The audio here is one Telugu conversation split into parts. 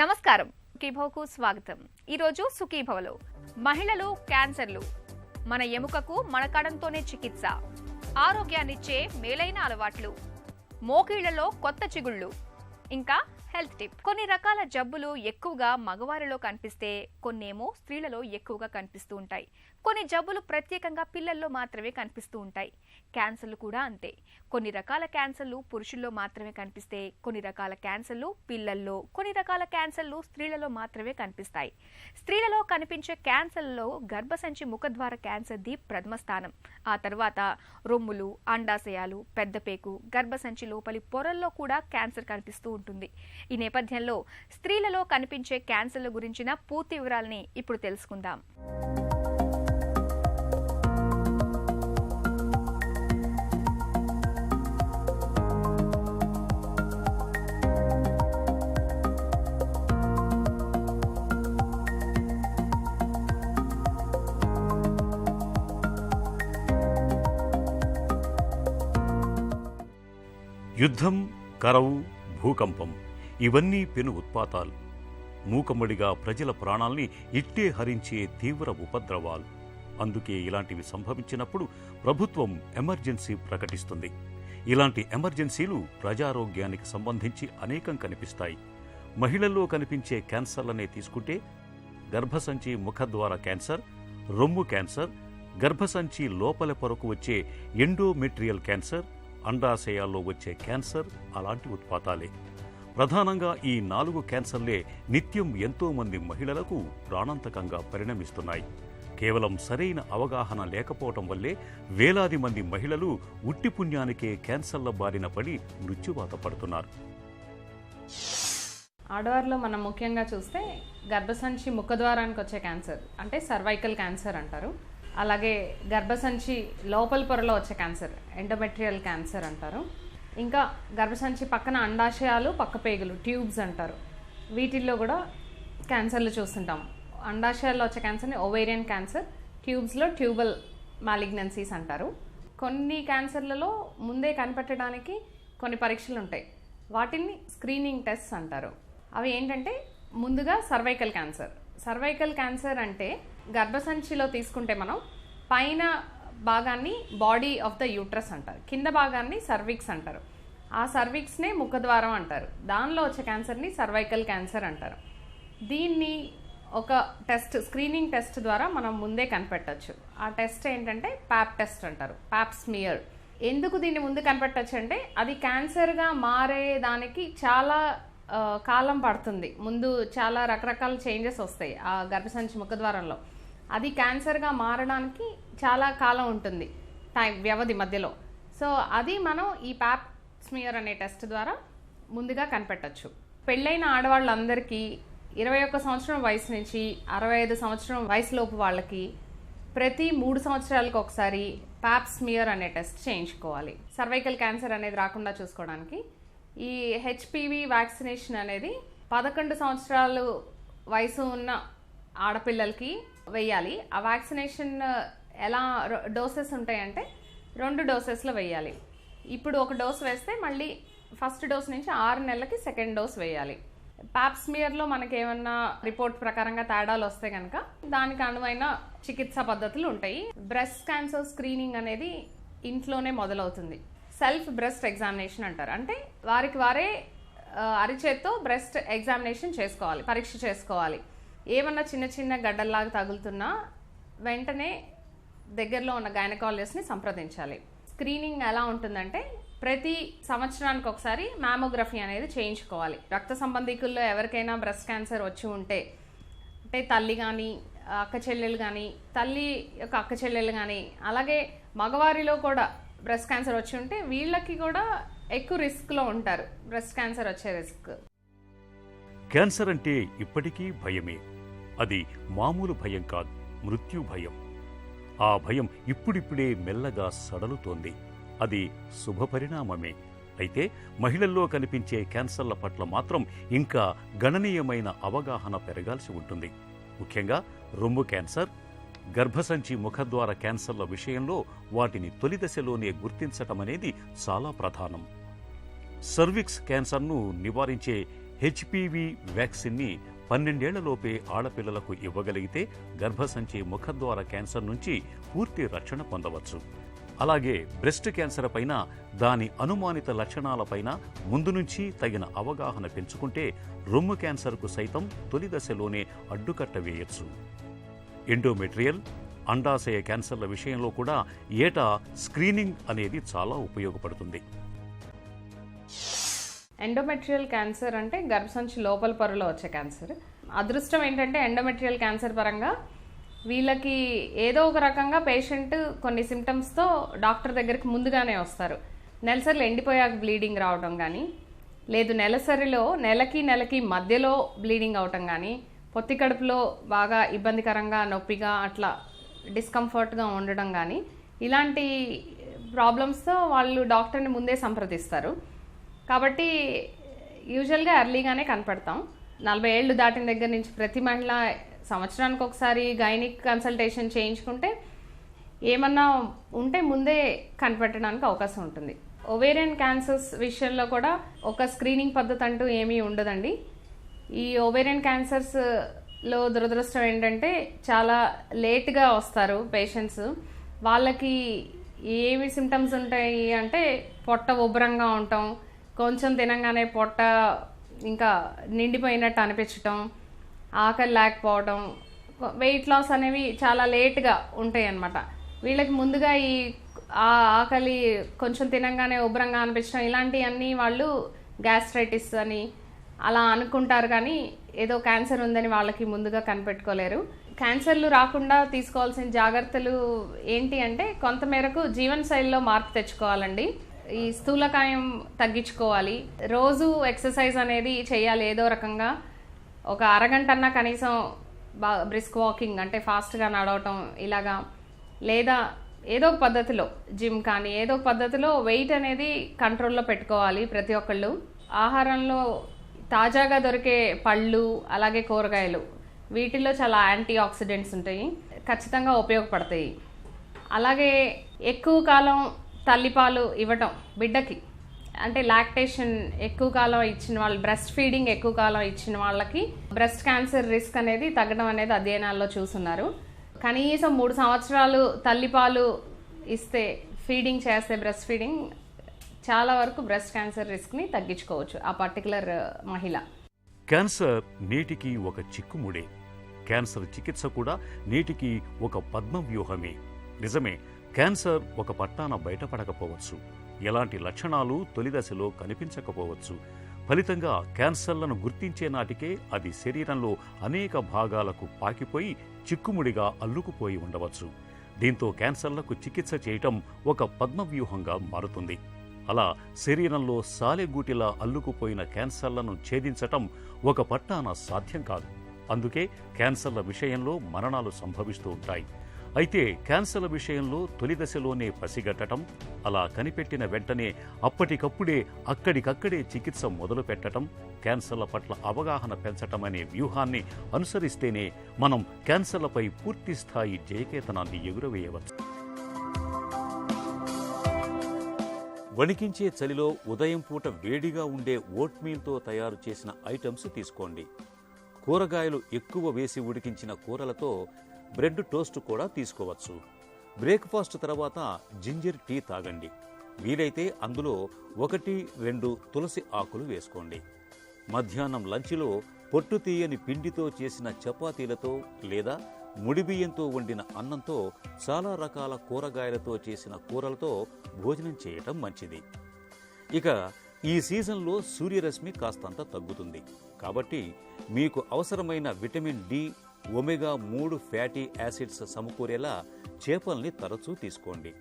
నమస్కారం, సుఖీభవకు స్వాగతం. ఈరోజు సుఖీభవలో మహిళలు క్యాన్సర్లు, మన ఎముకకు మన కడంతోనే చికిత్స, ఆరోగ్యాన్నిచ్చే మేలైన అలవాట్లు, మోకీళ్లలో కొత్త చిగుళ్ళు, ఇంకా హెల్త్ టిప్. కొన్ని రకాల జబ్బులు ఎక్కువగా మగవారిలో కనిపిస్తే కొన్నేమో స్త్రీలలో ఎక్కువగా కనిపిస్తూ ఉంటాయి. కొన్ని జబ్బులు ప్రత్యేకంగా పిల్లల్లో మాత్రమే కనిపిస్తూ ఉంటాయి. క్యాన్సర్లు కూడా అంతే. కొన్ని రకాల క్యాన్సర్లు పురుషుల్లో మాత్రమే కనిపిస్తే కొన్ని రకాల క్యాన్సర్లు పిల్లల్లో, కొన్ని రకాల క్యాన్సర్లు స్త్రీలలో మాత్రమే కనిపిస్తాయి. స్త్రీలలో కనిపించే క్యాన్సర్లలో గర్భసంచి ముఖద్వార క్యాన్సర్ది ప్రథమ స్థానం. ఆ తర్వాత రొమ్ములు, అండాశయాలు, పెద్దపేకు, గర్భసంచి లోపలి పొరల్లో కూడా క్యాన్సర్ కనిపిస్తూ ఉంటుంది. ఈ నేపథ్యంలో స్త్రీలలో కనిపించే క్యాన్సర్ల గురించిన పూర్తి వివరాలని ఇప్పుడు తెలుసుకుందాం. యుద్ధం, కరవు, భూకంపం ఇవన్నీ పెను ఉత్పాతాలు. మూకమ్మడిగా ప్రజల ప్రాణాల్ని ఇట్టే హరించే తీవ్ర ఉపద్రవాలు. అందుకే ఇలాంటివి సంభవించినప్పుడు ప్రభుత్వం ఎమర్జెన్సీ ప్రకటిస్తుంది. ఇలాంటి ఎమర్జెన్సీలు ప్రజారోగ్యానికి సంబంధించి అనేకం కనిపిస్తాయి. మహిళల్లో కనిపించే క్యాన్సర్లనే తీసుకుంటే గర్భసంచి ముఖద్వార క్యాన్సర్, రొమ్ము క్యాన్సర్, గర్భసంచి లోపల పొరకు వచ్చే ఎండోమెట్రియల్ క్యాన్సర్, అండాశయాల్లో వచ్చే క్యాన్సర్ అలాంటి ఉత్పాతాలే. ప్రధానంగా ఈ 4 క్యాన్సర్లే నిత్యం ఎంతో మంది మహిళలకు ప్రాణాంతకంగా పరిణమిస్తున్నాయి. కేవలం సరైన అవగాహన లేకపోవటం వల్లే వేలాది మంది మహిళలు ఉట్టి పుణ్యానికే క్యాన్సర్ల బారిన పడి మృత్యువాత పడుతున్నారు. ఆడవారిలో మనం ముఖ్యంగా చూస్తే గర్భసంచి ముఖద్వారానికి వచ్చే క్యాన్సర్ అంటే సర్వైకల్ క్యాన్సర్ అంటారు. అలాగే గర్భసంచి లోపల పొరలో వచ్చే క్యాన్సర్ ఎండోమెట్రియల్ క్యాన్సర్ అంటారు. ఇంకా గర్భసంచి పక్కన అండాశయాలు, పక్కపేగులు ట్యూబ్స్ అంటారు. వీటిల్లో కూడా క్యాన్సర్లు చూస్తుంటాం. అండాశయాల్లో వచ్చే క్యాన్సర్ని ఓవేరియన్ క్యాన్సర్, ట్యూబ్స్లో ట్యూబల్ మాలిగ్నెన్సీస్ అంటారు. కొన్ని క్యాన్సర్లలో ముందే కనిపెట్టడానికి కొన్ని పరీక్షలు ఉంటాయి. వాటిని స్క్రీనింగ్ టెస్ట్ అంటారు. అవి ఏంటంటే ముందుగా సర్వైకల్ క్యాన్సర్. సర్వైకల్ క్యాన్సర్ అంటే గర్భసంచిలో తీసుకుంటే మనం పైన భాగాన్ని బాడీ ఆఫ్ ద యూట్రస్ అంటారు, కింద భాగాన్ని సర్విక్స్ అంటారు. ఆ సర్విక్స్నే ముఖద్వారం అంటారు. దానిలో వచ్చే క్యాన్సర్ని సర్వైకల్ క్యాన్సర్ అంటారు. దీన్ని ఒక టెస్ట్, స్క్రీనింగ్ టెస్ట్ ద్వారా మనం ముందే కనిపెట్టచ్చు. ఆ టెస్ట్ ఏంటంటే ప్యాప్ టెస్ట్ అంటారు, ప్యాప్ స్మియర్. ఎందుకు దీన్ని ముందు కనిపెట్టచ్చు అంటే అది క్యాన్సర్గా మారేదానికి చాలా కాలం పడుతుంది. ముందు చాలా రకరకాల చేంజెస్ వస్తాయి ఆ గర్భసంచి ముఖద్వారంలో. అది క్యాన్సర్గా మారడానికి చాలా కాలం ఉంటుంది, వ్యవధి మధ్యలో. సో అది మనం ఈ ప్యాప్ స్మియర్ అనే టెస్ట్ ద్వారా ముందుగా కనిపెట్టచ్చు. పెళ్ళైన ఆడవాళ్ళందరికీ 21 సంవత్సరం వయసు నుంచి 65 సంవత్సరం వయసులోపు వాళ్ళకి ప్రతి 3 సంవత్సరాలకు ఒకసారి ప్యాప్ స్మియర్ అనే టెస్ట్ చేయించుకోవాలి. సర్వైకల్ క్యాన్సర్ అనేది రాకుండా చూసుకోవడానికి. ఈ హెచ్పివి వ్యాక్సినేషన్ అనేది 11 సంవత్సరాలు వయసు ఉన్న ఆడపిల్లలకి వెయ్యాలి. ఆ వ్యాక్సినేషన్ ఎలా డోసెస్ ఉంటాయంటే 2 డోసెస్లో వెయ్యాలి. ఇప్పుడు ఒక డోస్ వేస్తే మళ్ళీ ఫస్ట్ డోస్ నుంచి 6 నెలలకి సెకండ్ డోస్ వేయాలి. ప్యాప్ స్మియర్లో మనకి ఏమన్నా రిపోర్ట్ ప్రకారంగా తేడాలు వస్తే కనుక దానికి అనువైన చికిత్సా పద్ధతులు ఉంటాయి. బ్రెస్ట్ క్యాన్సర్ స్క్రీనింగ్ అనేది ఇంట్లోనే మొదలవుతుంది. సెల్ఫ్ బ్రెస్ట్ ఎగ్జామినేషన్ అంటారు. అంటే వారికి వారే అరిచేత్తో బ్రెస్ట్ ఎగ్జామినేషన్ చేసుకోవాలి, పరీక్ష చేసుకోవాలి. ఏమన్నా చిన్న చిన్న గడ్డల్లాగా తగులుతున్నా వెంటనే దగ్గరలో ఉన్న గైనకాలజిస్ట్ని సంప్రదించాలి. స్క్రీనింగ్ ఎలా ఉంటుందంటే ప్రతి సంవత్సరానికి ఒకసారి మ్యామోగ్రఫీ అనేది చేయించుకోవాలి. రక్త సంబంధికుల్లో ఎవరికైనా బ్రెస్ట్ క్యాన్సర్ వచ్చి ఉంటే, అంటే తల్లి కానీ అక్క చెల్లెలు కానీ, తల్లి యొక్క అక్క చెల్లెలు కానీ, అలాగే మగవారిలో కూడా బ్రెస్ట్ క్యాన్సర్ వచ్చి ఉంటే వీళ్ళకి కూడా ఎక్కువ రిస్క్లో ఉంటారు, బ్రెస్ట్ క్యాన్సర్ వచ్చే రిస్క్. క్యాన్సర్ అంటే ఇప్పటికీ భయమే. అది మామూలు భయం కాదు, మృత్యు భయం. ఆ భయం ఇప్పుడిప్పుడే మెల్లగా సడలుతోంది. అది శుభపరిణామమే. అయితే మహిళల్లో కనిపించే క్యాన్సర్ల పట్ల మాత్రం ఇంకా గణనీయమైన అవగాహన పెరగాల్సి ఉంటుంది. ముఖ్యంగా రొమ్ము క్యాన్సర్, గర్భసంచి ముఖద్వార క్యాన్సర్ల విషయంలో వాటిని తొలి దశలోనే గుర్తించటం అనేది చాలా ప్రధానం. సర్విక్స్ క్యాన్సర్ను నివారించే హెచ్పివి వ్యాక్సిన్ని 12 ఏళ్లలోపే ఆడపిల్లలకు ఇవ్వగలిగితే గర్భసంచి ముఖద్వార క్యాన్సర్ నుంచి పూర్తి రక్షణ పొందవచ్చు. అలాగే బ్రెస్ట్ క్యాన్సర్ పైన, దాని అనుమానిత లక్షణాలపైన ముందు నుంచి తగిన అవగాహన పెంచుకుంటే రొమ్ము క్యాన్సర్కు సైతం తొలి దశలోనే అడ్డుకట్ట వేయొచ్చు. ఎండోమెట్రియల్, అండాశయ క్యాన్సర్ల విషయంలో కూడా ఏటా స్క్రీనింగ్ అనేది చాలా ఉపయోగపడుతుంది. ఎండోమెట్రియల్ క్యాన్సర్ అంటే గర్భసంచి లోపల పొరలో వచ్చే క్యాన్సర్. అదృష్టం ఏంటంటే ఎండోమెట్రియల్ క్యాన్సర్ పరంగా వీళ్ళకి ఏదో ఒక రకంగా పేషెంట్ కొన్ని సిమ్టమ్స్తో డాక్టర్ దగ్గరికి ముందుగానే వస్తారు. నెలసరిలో ఎండిపోయాక బ్లీడింగ్ రావడం కానీ, లేదు నెలసరిలో నెలకి మధ్యలో బ్లీడింగ్ అవటం కానీ, పొత్తి కడుపులో బాగా ఇబ్బందికరంగా నొప్పిగా అట్లా డిస్కంఫర్ట్గా ఉండడం కానీ, ఇలాంటి ప్రాబ్లమ్స్తో వాళ్ళు డాక్టర్ని ముందే సంప్రదిస్తారు. కాబట్టి యూజువల్గా ఎర్లీగానే కనపడతాం. 40 ఏళ్ళు దాటిన దగ్గర నుంచి ప్రతి మహిళ సంవత్సరానికి ఒకసారి గైనిక్ కన్సల్టేషన్ చేయించుకుంటే ఏమన్నా ఉంటే ముందే కనిపెట్టడానికి అవకాశం ఉంటుంది. ఓవేరియన్ క్యాన్సర్స్ విషయంలో కూడా ఒక స్క్రీనింగ్ పద్ధతి అంటూ ఏమీ ఉండదండి. ఈ ఓవేరియన్ క్యాన్సర్స్లో దురదృష్టం ఏంటంటే చాలా లేట్గా వస్తారు పేషెంట్స్. వాళ్ళకి ఏమి సిమ్టమ్స్ ఉంటాయి అంటే పొట్ట ఉబ్బరంగా ఉండటం, కొంచెం తినంగానే పొట్ట ఇంకా నిండిపోయినట్టు అనిపించటం, ఆకలి లేకపోవడం, వెయిట్ లాస్ అనేవి చాలా లేట్గా ఉంటాయి అన్నమాట. వీళ్ళకి ముందుగా ఈ ఆకలి కొంచెం తినంగానే ఉబ్బరంగా అనిపించడం ఇలాంటివన్నీ వాళ్ళు గ్యాస్ట్రైటిస్ అని అలా అనుకుంటారు, కానీ ఏదో క్యాన్సర్ ఉందని వాళ్ళకి ముందుగా కనిపెట్టుకోలేరు. క్యాన్సర్లు రాకుండా తీసుకోవాల్సిన జాగ్రత్తలు ఏంటి అంటే కొంతమేరకు జీవనశైలిలో మార్పు తెచ్చుకోవాలండి. ఈ స్థూలకాయం తగ్గించుకోవాలి. రోజు ఎక్సర్సైజ్ అనేది చేయాలి ఏదో రకంగా. ఒక అరగంట అన్నా కనీసం బ్రిస్క్ వాకింగ్ అంటే ఫాస్ట్గా నడవటం ఇలాగా, లేదా ఏదో ఒక పద్ధతిలో జిమ్ కానీ ఏదో ఒక పద్ధతిలో వెయిట్ అనేది కంట్రోల్లో పెట్టుకోవాలి ప్రతి ఒక్కళ్ళు. ఆహారంలో తాజాగా దొరికే పళ్ళు అలాగే కూరగాయలు వీటిల్లో చాలా యాంటీ ఆక్సిడెంట్స్ ఉంటాయి, ఖచ్చితంగా ఉపయోగపడతాయి. అలాగే ఎక్కువ కాలం తల్లిపాలు ఇవ్వటం బిడ్డకి, అంటే లాక్టేషన్ ఎక్కువ కాలం ఇచ్చిన వాళ్ళు, బ్రెస్ట్ ఫీడింగ్ ఎక్కువ కాలం ఇచ్చిన వాళ్ళకి బ్రెస్ట్ క్యాన్సర్ రిస్క్ అనేది తగ్గడం అనేది అధ్యయనాల్లో చూస్తున్నారు. కనీసం 3 సంవత్సరాలు తల్లిపాలు ఇస్తే, ఫీడింగ్ చేస్తే బ్రెస్ట్ ఫీడింగ్, చాలా వరకు బ్రెస్ట్ క్యాన్సర్ రిస్క్ని తగ్గించుకోవచ్చు ఆ పర్టికులర్ మహిళ. క్యాన్సర్ నేటికి ఒక చిక్కుముడే. క్యాన్సర్ చికిత్స కూడా నేటికి ఒక పద్మ వ్యూహమే. నిజమే, క్యాన్సర్ ఒక పట్టాన బయటపడకపోవచ్చు, ఎలాంటి లక్షణాలు తొలి దశలో కనిపించకపోవచ్చు. ఫలితంగా క్యాన్సర్లను గుర్తించే నాటికే అది శరీరంలో అనేక భాగాలకు పాకిపోయి చిక్కుముడిగా అల్లుకుపోయి ఉండవచ్చు. దీంతో క్యాన్సర్లకు చికిత్స చేయటం ఒక పద్మవ్యూహంగా మారుతుంది. అలా శరీరంలో సాలెగూటిలా అల్లుకుపోయిన క్యాన్సర్లను ఛేదించటం ఒక పట్టాన సాధ్యం కాదు. అందుకే క్యాన్సర్ల విషయంలో మరణాలు సంభవిస్తూ ఉంటాయి. అయితే క్యాన్సర్ల విషయంలో తొలి దశలోనే పసిగట్టడం, అలా కనిపెట్టిన వెంటనే అప్పటికప్పుడే అక్కడికక్కడే చికిత్స మొదలు పెట్టడం, క్యాన్సర్ల పట్ల అవగాహన పెంచటం అనే వ్యూహాన్ని అనుసరిస్తేనే మనం క్యాన్సర్లపై పూర్తి స్థాయి జయకేతనాన్ని ఎగురవేయవచ్చు. వణికించే చలిలో ఉదయం పూట వేడిగా ఉండే ఓట్మీల్తో తయారు చేసిన ఐటమ్స్ తీసుకోండి. కూరగాయలు ఎక్కువ వేసి ఉడికించిన కూరలతో బ్రెడ్ టోస్ట్ కూడా తీసుకోవచ్చు. బ్రేక్ఫాస్ట్ తర్వాత జింజర్ టీ తాగండి. వీలైతే అందులో 1-2 తులసి ఆకులు వేసుకోండి. మధ్యాహ్నం లంచ్లో పొట్టు తీయని పిండితో చేసిన చపాతీలతో లేదా ముడిబియ్యంతో వండిన అన్నంతో చాలా రకాల కూరగాయలతో చేసిన కూరలతో భోజనం చేయటం మంచిది. ఇక ఈ సీజన్లో సూర్యరశ్మి కాస్తంత తగ్గుతుంది కాబట్టి మీకు అవసరమైన vitamin D, omega 3 fatty acids సమకూరేలా చేపల్ని తరచూ తీసుకోండి.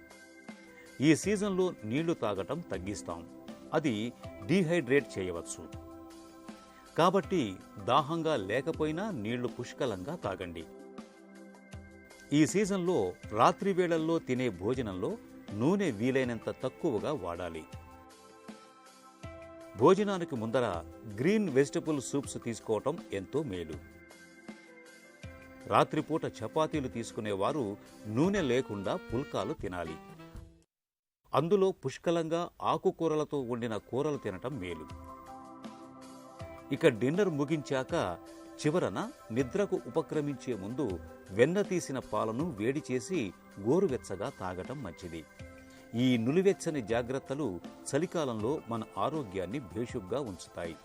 ఈ సీజన్లో నీళ్లు తాగటం తగ్గిస్తాం, అది డీహైడ్రేట్ చేయవచ్చు. కాబట్టి దాహంగా లేకపోయినా నీళ్లు పుష్కలంగా తాగండి. ఈ సీజన్లో రాత్రి వేళల్లో తినే భోజనంలో నూనె వీలైనంత తక్కువగా వాడాలి. భోజనానికి ముందర గ్రీన్ వెజిటబుల్ సూప్స్ తీసుకోవటం ఎంతో మేలు. రాత్రిపూట చపాతీలు తీసుకునేవారు నూనె లేకుండా పుల్కాలు తినాలి. అందులో పుష్కలంగా ఆకుకూరలతో వండిన కూరలు తినటం మేలు. ఇక డిన్నర్ ముగించాక చివరన నిద్రకు ఉపక్రమించే ముందు వెన్న తీసిన పాలను వేడి చేసి గోరువెచ్చగా తాగటం మంచిది. ఈ నులివెచ్చని జాగ్రత్తలు చలికాలంలో మన ఆరోగ్యాన్ని భేషుగ్గా ఉంచుతాయి.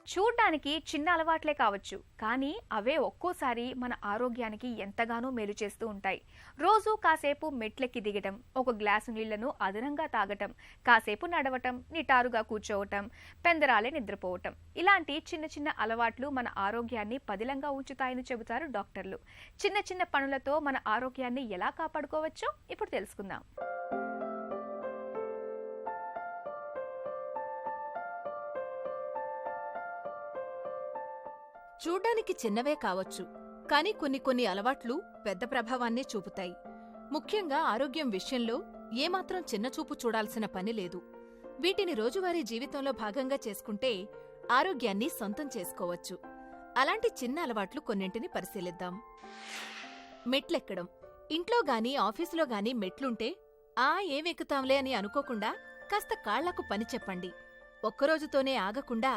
చూడ్డానికి చిన్న అలవాట్లే కావచ్చు, కానీ అవే ఒక్కోసారి మన ఆరోగ్యానికి ఎంతగానో మేలు చేస్తూ ఉంటాయి. రోజు కాసేపు మెట్లెక్కి దిగటం, ఒక గ్లాసు నీళ్లను అదనంగా తాగటం, కాసేపు నడవటం, నిటారుగా కూర్చోవటం, పెందరాలే నిద్రపోవటం, ఇలాంటి చిన్న చిన్న అలవాట్లు మన ఆరోగ్యాన్ని పదిలంగా ఉంచుతాయని చెబుతారు డాక్టర్లు. చిన్న చిన్న పనులతో మన ఆరోగ్యాన్ని ఎలా కాపాడుకోవచ్చో ఇప్పుడు తెలుసుకుందాం. చూడ్డానికి చిన్నవే కావచ్చు, కానీ కొన్ని అలవాట్లు పెద్ద ప్రభావాన్నే చూపుతాయి. ముఖ్యంగా ఆరోగ్యం విషయంలో ఏమాత్రం చిన్నచూపు చూడాల్సిన పని లేదు. వీటిని రోజువారీ జీవితంలో భాగంగా చేసుకుంటే ఆరోగ్యాన్ని సొంతం చేసుకోవచ్చు. అలాంటి చిన్న అలవాట్లు కొన్నింటిని పరిశీలిద్దాం. మెట్లెక్కడం. ఇంట్లో గాని ఆఫీసులో గాని మెట్లుంటే ఏమెక్కుతాంలే అని అనుకోకుండా కాస్త కాళ్లకు పని చెప్పండి. ఒక్కరోజుతోనే ఆగకుండా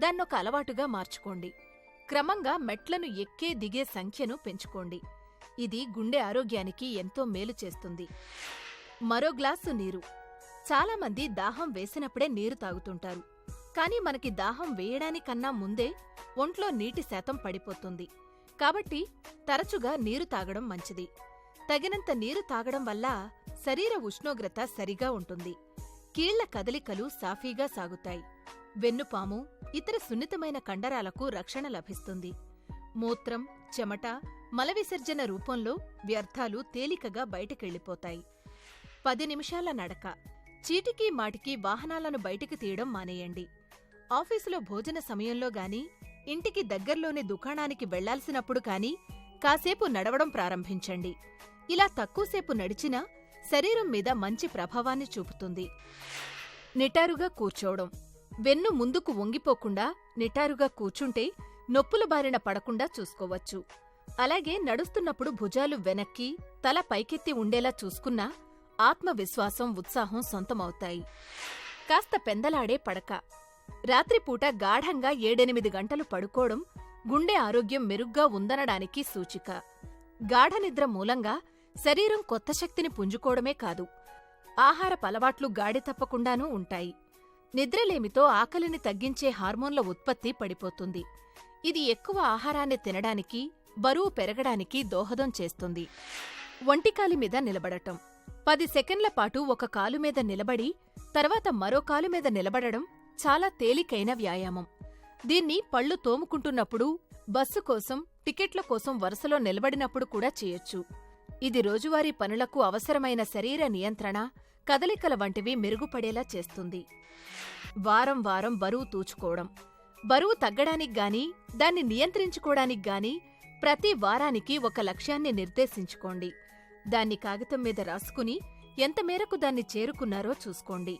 దాన్నొక అలవాటుగా మార్చుకోండి. క్రమంగా మెట్లను ఎక్కే దిగే సంఖ్యను పెంచుకోండి. ఇది గుండె ఆరోగ్యానికి ఎంతో మేలు చేస్తుంది. మరో గ్లాసు నీరు. చాలామంది దాహం వేసినప్పుడే నీరు తాగుతుంటారు, కాని మనకి దాహం వేయడానికన్నా ముందే ఒంట్లో నీటి శాతం పడిపోతుంది. కాబట్టి తరచుగా నీరు తాగడం మంచిది. తగినంత నీరు తాగడం వల్ల శరీర ఉష్ణోగ్రత సరిగా ఉంటుంది. కీళ్ల కదలికలు సాఫీగా సాగుతాయి. వెన్నుపాము, ఇతర సున్నితమైన కండరాలకు రక్షణ లభిస్తుంది. మూత్రం, చెమట, మలవిసర్జన రూపంలో వ్యర్థాలు తేలికగా బయటకెళ్లిపోతాయి. 10 నిమిషాల నడక. చీటికీ మాటికి వాహనాలను బయటికి తీయడం మానేయండి. ఆఫీసులో భోజన సమయంలో గాని, ఇంటికి దగ్గర్లోని దుకాణానికి వెళ్లాల్సినప్పుడు కాని కాసేపు నడవడం ప్రారంభించండి. ఇలా తక్కువసేపు నడిచినా శరీరం మీద మంచి ప్రభావాన్ని చూపుతుంది. నిటారుగా కూర్చోవడం. వెన్ను ముందుకు వంగిపోకుండా నిటారుగా కూర్చుంటే నొప్పుల బారిన పడకుండా చూసుకోవచ్చు. అలాగే నడుస్తున్నప్పుడు భుజాలు వెనక్కి, తల పైకెత్తి ఉండేలా చూసుకున్నా ఆత్మవిశ్వాసం, ఉత్సాహం సొంతమవుతాయి. కాస్త పెందలాడే పడక. రాత్రిపూట గాఢంగా 7-8 గంటలు పడుకోవడం గుండె ఆరోగ్యం మెరుగ్గా ఉందనడానికి సూచిక. గాఢనిద్ర మూలంగా శరీరం కొత్త శక్తిని పుంజుకోవడమే కాదు, ఆహారపు అలవాట్లు గాడి తప్పకుండానూ ఉంటాయి. నిద్రలేమితో ఆకలిని తగ్గించే హార్మోన్ల ఉత్పత్తి పడిపోతుంది. ఇది ఎక్కువ ఆహారాన్ని తినడానికి, బరువు పెరగడానికి దోహదం చేస్తుంది. ఒంటికాలి మీద నిలబడటం. 10 సెకండ్ల పాటు ఒక కాలు మీద నిలబడి తర్వాత మరో కాలు మీద నిలబడడం చాలా తేలికైన వ్యాయామం. దీన్ని పళ్ళు తోముకుంటున్నప్పుడు, బస్సు కోసం, టికెట్ల కోసం వరుసలో నిలబడినప్పుడు కూడా చేయొచ్చు. ఇది రోజువారీ పనులకు అవసరమైన శరీర నియంత్రణ, కదలికల వంటివి మెరుగుపడేలా చేస్తుంది. వారం వారం బరువు తూచుకోవడం. బరువు తగ్గడానికి గాని, దాన్ని నియంత్రించుకోవడానికి గాని ప్రతి వారానికి ఒక లక్ష్యాన్ని నిర్దేశించుకోండి. దాన్ని కాగితం మీద రాసుకుని ఎంత మేరకు దాన్ని చేరుకున్నారో చూసుకోండి.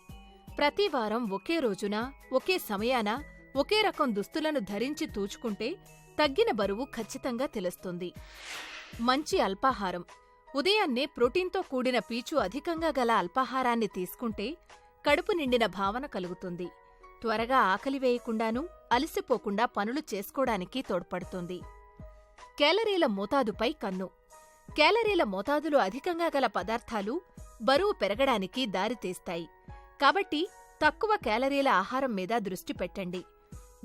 ప్రతి వారం ఒకే రోజున, ఒకే సమయాన, ఒకే రకం దుస్తులను ధరించి తూచుకుంటే తగ్గిన బరువు ఖచ్చితంగా తెలుస్తుంది. మంచి అల్పాహారం. ఉదయాన్నే ప్రోటీన్తో కూడిన పీచు అధికంగా గల అల్పాహారాన్ని తీసుకుంటే కడుపు నిండిన భావన కలుగుతుంది. త్వరగా ఆకలి వేయకుండానూ, అలసిపోకుండా పనులు చేసుకోవడానికి తోడ్పడుతుంది. కేలరీల మోతాదుపై కన్ను. కేలరీల మోతాదులు అధికంగా గల పదార్థాలు బరువు పెరగడానికి దారితీస్తాయి. కాబట్టి తక్కువ కేలరీల ఆహారం మీద దృష్టి పెట్టండి.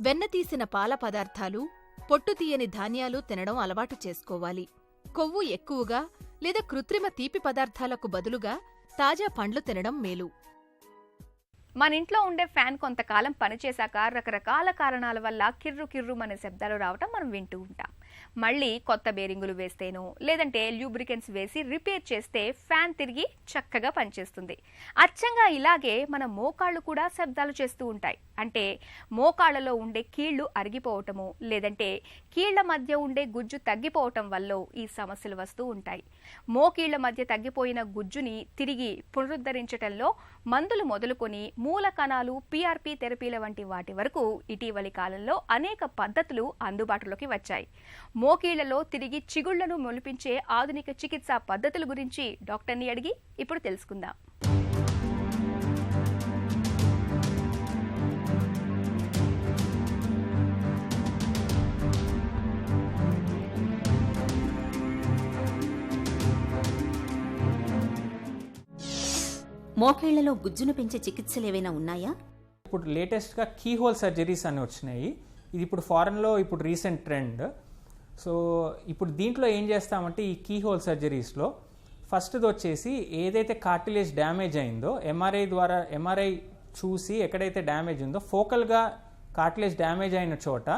వెన్నతీసిన పాల పదార్థాలు, పొట్టు తీయని ధాన్యాలు తినడం అలవాటు చేసుకోవాలి. కొవ్వు ఎక్కువగా లేదా కృత్రిమ తీపి పదార్థాలకు బదులుగా తాజా పండ్లు తినడం మేలు. మన ఇంట్లో ఉండే ఫ్యాన్ కొంతకాలం పనిచేశాక రకరకాల కారణాల వల్ల కిర్రుమనే శబ్దాలు రావటం మనం వింటూ ఉంటాం. మళ్ళీ కొత్త బేరింగులు వేస్తేనో లేదంటే ల్యూబ్రికెంట్స్ వేసి రిపేర్ చేస్తే ఫ్యాన్ తిరిగి చక్కగా పనిచేస్తుంది. అచ్చంగా ఇలాగే మన మోకాళ్ళు కూడా శబ్దాలు చేస్తూ ఉంటాయి. అంటే మోకాళ్లలో ఉండే కీళ్లు అరిగిపోవటము లేదంటే కీళ్ల మధ్య ఉండే గుజ్జు తగ్గిపోవటం వల్ల ఈ సమస్యలు వస్తూ ఉంటాయి. మోకీళ్ల మధ్య తగ్గిపోయిన గుజ్జుని తిరిగి పునరుద్ధరించటంలో మందులు మొదలుకొని మూల కణాలు, PRP థెరపీల వంటి వాటి వరకు ఇటీవలి కాలంలో అనేక పద్ధతులు అందుబాటులోకి వచ్చాయి. మోకీళ్లలో తిరిగి చిగుళ్లను మొలిపించే ఆధునిక చికిత్సా పద్ధతుల గురించి డాక్టర్ని అడిగి ఇప్పుడు తెలుసుకుందాం. మోకాళ్లలో గుజ్జును పెంచే చికిత్సలు ఏవైనా ఉన్నాయా? ఇప్పుడు లేటెస్ట్గా కీ హోల్ సర్జరీస్ అని వచ్చినాయి. ఇది ఇప్పుడు ఫారెన్లో ఇప్పుడు రీసెంట్ ట్రెండ్. సో ఇప్పుడు దీంట్లో ఏం చేస్తామంటే ఈ కీ హోల్ సర్జరీస్లో ఫస్ట్ది వచ్చేసి ఏదైతే కార్టిలేజ్ డ్యామేజ్ అయిందో ఎంఆర్ఐ చూసి ఎక్కడైతే డ్యామేజ్ ఉందో ఫోకల్గా కార్టిలేజ్ డ్యామేజ్ అయిన చోట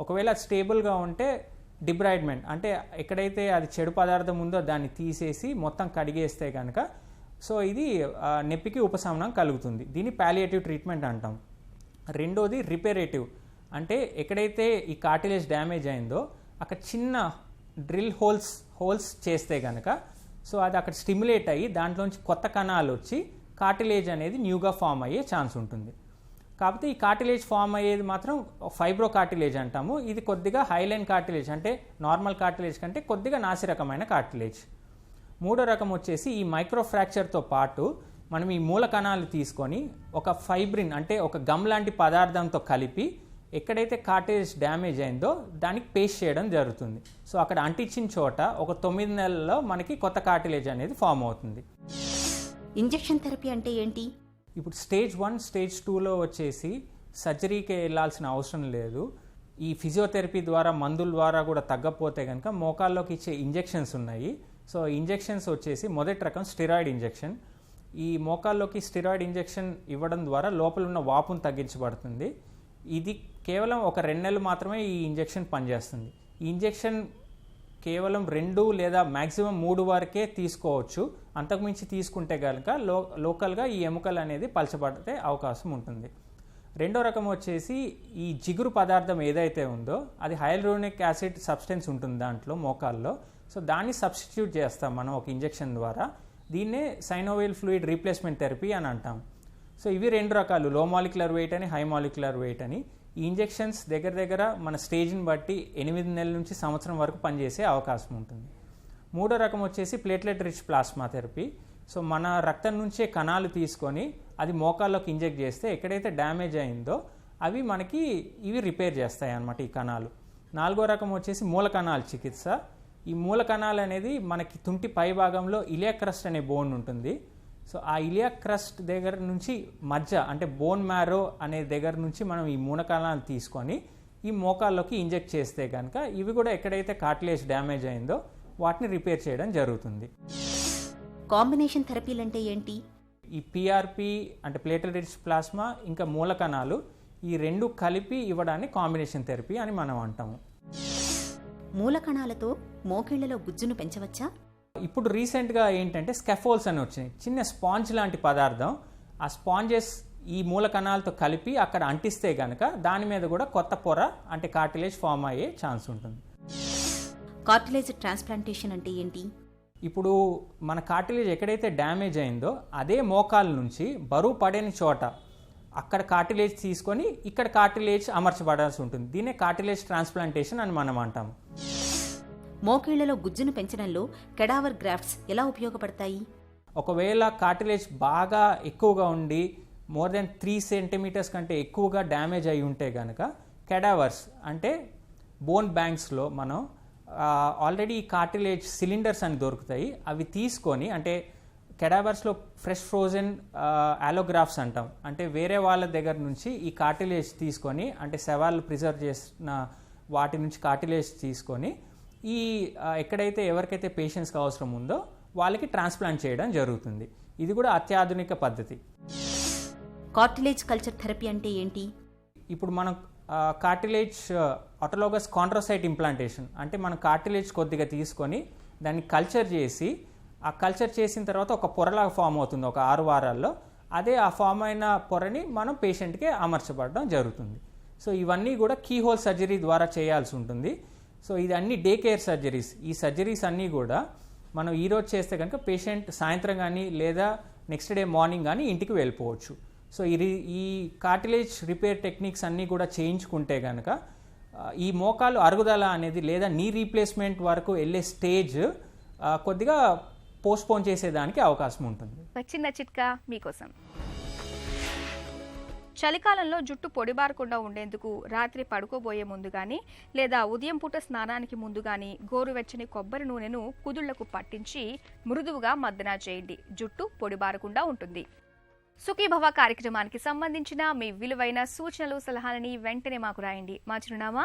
ఒకవేళ అది స్టేబుల్గా ఉంటే డిబ్రాయిడ్మెంట్ అంటే ఎక్కడైతే అది చెడు పదార్థం ఉందో దాన్ని తీసేసి మొత్తం కడిగేస్తే కనుక సో ఇది నొప్పికి ఉపశమనం కలుగుతుంది. దీన్ని పాలియేటివ్ ట్రీట్మెంట్ అంటాం. రెండోది రిపేరేటివ్ అంటే ఎక్కడైతే ఈ కార్టిలేజ్ డ్యామేజ్ అయిందో అక్కడ చిన్న డ్రిల్ హోల్స్ చేస్తే కనుక సో అది అక్కడ స్టిమ్యులేట్ అయ్యి దాంట్లోంచి కొత్త కణాలు వచ్చి కార్టిలేజ్ అనేది న్యూగా ఫామ్ అయ్యే ఛాన్స్ ఉంటుంది. కాకపోతే ఈ కార్టిలేజ్ ఫామ్ అయ్యేది మాత్రం ఫైబ్రో కార్టిలేజ్ అంటాము. ఇది కొద్దిగా హైలైన్ కార్టిలేజ్ అంటే నార్మల్ కార్టిలేజ్ కంటే కొద్దిగా నాసిరకమైన కార్టిలేజ్. మూడో రకం వచ్చేసి ఈ మైక్రో ఫ్రాక్చర్తో పాటు మనం ఈ మూల కణాలు తీసుకొని ఒక ఫైబ్రిన్ అంటే ఒక గమ్ లాంటి పదార్థంతో కలిపి ఎక్కడైతే కార్టిలేజ్ డ్యామేజ్ అయిందో దానికి పేస్ట్ చేయడం జరుగుతుంది. సో అక్కడ అంటించిన చోట ఒక 9 నెలల్లో మనకి కొత్త కార్టిలేజ్ అనేది ఫామ్ అవుతుంది. ఇంజెక్షన్ థెరపీ అంటే ఏంటి? ఇప్పుడు స్టేజ్ 1 స్టేజ్ 2లో వచ్చేసి సర్జరీకి వెళ్ళాల్సిన అవసరం లేదు. ఈ ఫిజియోథెరపీ ద్వారా మందుల ద్వారా కూడా తగ్గపోతే కనుక మోకాల్లోకి ఇచ్చే ఇంజెక్షన్స్ ఉన్నాయి. సో ఇంజెక్షన్స్ వచ్చేసి మొదటి రకం స్టెరాయిడ్ ఇంజెక్షన్. ఈ మోకాల్లోకి స్టెరాయిడ్ ఇంజెక్షన్ ఇవ్వడం ద్వారా లోపల ఉన్న వాపును తగ్గించబడుతుంది. ఇది కేవలం ఒక 2 నెలలు మాత్రమే ఈ ఇంజెక్షన్ పనిచేస్తుంది. ఈ ఇంజెక్షన్ కేవలం 2 లేదా మ్యాక్సిమం 3 వరకే తీసుకోవచ్చు. అంతకుమించి తీసుకుంటే కనుక లోకల్గా ఈ ఎముకలు అనేది పలచబడితే అవకాశం ఉంటుంది. రెండో రకం వచ్చేసి ఈ జిగురు పదార్థం ఏదైతే ఉందో అది హైలూరోనిక్ యాసిడ్ సబ్స్టెన్స్ ఉంటుంది దాంట్లో మోకాల్లో. సో దాన్ని సబ్స్టిట్యూట్ చేస్తాం మనం ఒక ఇంజెక్షన్ ద్వారా. దీన్నే సైనోవియల్ ఫ్లూయిడ్ రీప్లేస్మెంట్ థెరపీ అని అంటాం. సో ఇవి 2 రకాలు, లో మాలిక్యులర్ వెయిట్ అని, హై మాలిక్యులర్ వెయిట్ అని. ఈ ఇంజెక్షన్స్ దగ్గర మన స్టేజ్ని బట్టి 8 నెలల నుంచి సంవత్సరం వరకు పనిచేసే అవకాశం ఉంటుంది. మూడో రకం వచ్చేసి platelet rich plasma therapy. So మన రక్తం నుంచే కణాలు తీసుకొని అది మోకాల్లోకి ఇంజెక్ట్ చేస్తే ఎక్కడైతే డ్యామేజ్ అయిందో అవి మనకి ఇవి రిపేర్ చేస్తాయి అన్నమాట ఈ కణాలు. నాలుగో రకం వచ్చేసి మూల కణాల చికిత్స. ఈ మూల కణాలు అనేది మనకి తుంటి పై భాగంలో ఇలియాక్ క్రస్ట్ అనే బోన్ ఉంటుంది. సో ఆ ఇలియాక్ క్రస్ట్ దగ్గర నుంచి మధ్య అంటే బోన్ మ్యారో అనే దగ్గర నుంచి మనం ఈ మూల కణాలు తీసుకొని ఈ మోకాల్లోకి ఇంజెక్ట్ చేస్తే కనుక ఇవి కూడా ఎక్కడైతే కార్టిలేజ్ డ్యామేజ్ అయిందో వాటిని రిపేర్ చేయడం జరుగుతుంది. కాంబినేషన్ థెరపీలు అంటే ఏంటి? ఈ పిఆర్పి అంటే ప్లేట్లెట్ రిచ్ ప్లాస్మా ఇంకా మూల కణాలు ఈ 2 కలిపి ఇవ్వడాన్ని కాంబినేషన్ థెరపీ అని మనం అంటాము. మూల కణాలతో మోకాళ్లలో గుజ్జును పెంచవచ్చా? ఇప్పుడు రీసెంట్గా ఏంటంటే స్కెఫోల్స్ అని వచ్చినాయి, చిన్న స్పాంజ్ లాంటి పదార్థం. ఆ స్పాంజెస్ ఈ మూల కణాలతో కలిపి అక్కడ అంటిస్తే కనుక దాని మీద కూడా కొత్త పొర అంటే కార్టిలేజ్ ఫామ్ అయ్యే ఛాన్స్ ఉంటుంది. కార్టిలేజ్ ట్రాన్స్ప్లాంటేషన్ అంటే ఏంటి? ఇప్పుడు మన కార్టిలేజ్ ఎక్కడైతే డ్యామేజ్ అయిందో అదే మోకాల నుంచి బరువు పడని చోట అక్కడ కార్టిలేజ్ తీసుకొని ఇక్కడ కార్టిలేజ్ అమర్చబడాల్సి ఉంటుంది. దీన్నే కార్టిలేజ్ ట్రాన్స్ప్లాంటేషన్ అని మనం అంటాము. మోకాళ్లలో గుజ్జును పెంచడంలో కెడావర్ గ్రాఫ్ట్స్ ఎలా ఉపయోగపడతాయి? ఒకవేళ కార్టిలేజ్ బాగా ఎక్కువగా ఉండి మోర్ దెన్ 3 సెంటీమీటర్స్ కంటే ఎక్కువగా డ్యామేజ్ అయి ఉంటే కనుక కెడావర్స్ అంటే బోన్ బ్యాంక్స్లో మనం ఆల్రెడీ కార్టిలేజ్ సిలిండర్స్ అని దొరుకుతాయి. అవి తీసుకొని అంటే కెడావర్స్లో ఫ్రెష్ ఫ్రోజన్ ఆలోగ్రాఫ్స్ అంటాం. అంటే వేరే వాళ్ళ దగ్గర నుంచి ఈ కార్టిలేజ్ తీసుకొని అంటే శవాలు ప్రిజర్వ్ చేసిన వాటి నుంచి కార్టిలేజ్ తీసుకొని ఈ ఎక్కడైతే ఎవరికైతే పేషెంట్స్కి అవసరం ఉందో వాళ్ళకి ట్రాన్స్ప్లాంట్ చేయడం జరుగుతుంది. ఇది కూడా అత్యాధునిక పద్ధతి. కార్టిలేజ్ కల్చర్ థెరపీ అంటే ఏంటి? ఇప్పుడు మనం కార్టిలేజ్ ఆటోలోగస్ కాంట్రోసైట్ ఇంప్లాంటేషన్ అంటే మనం కార్టిలేజ్ కొద్దిగా తీసుకొని దాన్ని కల్చర్ చేసి ఆ కల్చర్ చేసిన తర్వాత ఒక పొరలాగా ఫామ్ అవుతుంది ఒక 6 వారాల్లో. అదే ఆ ఫామ్ అయిన పొరని మనం పేషెంట్కి అమర్చబడడం జరుగుతుంది. సో ఇవన్నీ కూడా కీ హోల్ సర్జరీ ద్వారా చేయాల్సి ఉంటుంది. సో ఇది అన్ని డే కేర్ సర్జరీస్. ఈ సర్జరీస్ అన్నీ కూడా మనం ఈరోజు చేస్తే కనుక పేషెంట్ సాయంత్రం కానీ లేదా నెక్స్ట్ డే మార్నింగ్ కానీ ఇంటికి వెళ్ళిపోవచ్చు. సో ఈ కార్టిలేజ్ రిపేర్ టెక్నిక్స్ అన్నీ కూడా చేయించుకుంటే కనుక ఈ మోకాలు అరుగుదల అనేది లేదా నీ రీప్లేస్మెంట్ వరకు వెళ్ళే స్టేజ్ కొద్దిగా పోస్ట్పోన్ చేసేదానికి అవకాశం ఉంటుంది. చిన్న చిట్కా మీకోసం. చలికాలంలో జుట్టు పొడిబారకుండా ఉండేందుకు రాత్రి పడుకోబోయే ముందు గాని లేదా ఉదయం పూట స్నానానికి ముందు గాని గోరువెచ్చని కొబ్బరి నూనెను కుదుళ్లకు పట్టించి మృదువుగా మర్దన చేయండి. జుట్టు పొడిబారకుండా ఉంటుంది. సుఖీభవ కార్యక్రమానికి సంబంధించిన మీ విలువైన సూచనలు సలహాలని వెంటనే మాకు రాయండి. మా చిరునామా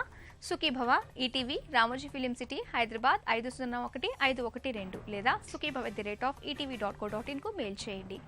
Sukhibhava, ETV, Ramoji film city, Hyderabad 501512 లేదా sukhibhava@etv.co.in కు మెయిల్ చేయండి.